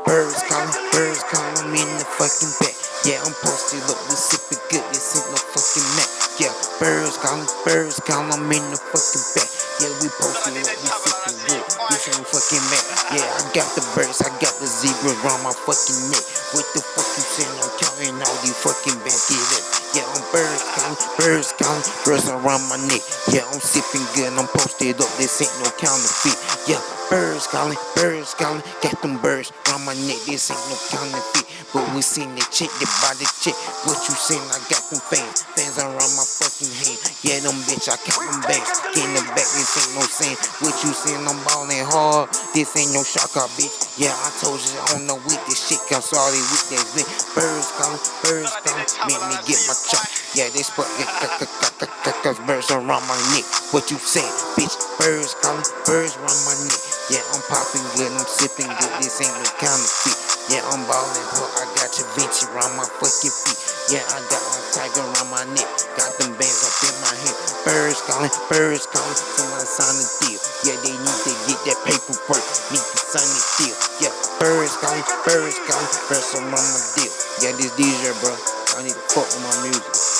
Birds calling, I'm in the fucking back. Yeah, I'm posted up, we sipping good, this ain't no fucking Mac. Yeah, birds calling, I'm in the fucking back. Yeah, we posted up, we sipping good, this ain't no fucking Mac. Yeah, I got the birds, I got the zebras around my fucking neck. What the fuck you saying? I'm counting all these fucking bands, get up. Yeah, I'm birds around my neck. Yeah, I'm sipping good, I'm posted up, this ain't no counterfeit. Yeah, birds calling, got them birds around my neck, this ain't no counterfeit. But we seen the chick, the body chick. What you seen? I got them fans around my fucking hand. Yeah, them bitch, I count them bags. Get in the back, this ain't no saying. What you seen? I'm ballin' hard. This ain't no shock out, bitch. Yeah, I told you I don't know with this shit. I'm sorry with that bitch. Birds calling, make me get my chop. Yeah, this fuck, cause birds around my neck. What you saying, bitch? Birds calling, birds around my neck. Yeah, I'm popping good, I'm sipping good. This ain't no counterfeit. Yeah, I'm ballin', but I got your Vinci around my fucking feet. Yeah, I got my tiger around my neck. Got them bands up in my head. Birds calling, someone sign the deal. Yeah, they need to get that paperwork. Need to sign the deal. Yeah, birds calling, birds around my deal. Yeah, this Dijour, bro. I need to fuck with my music.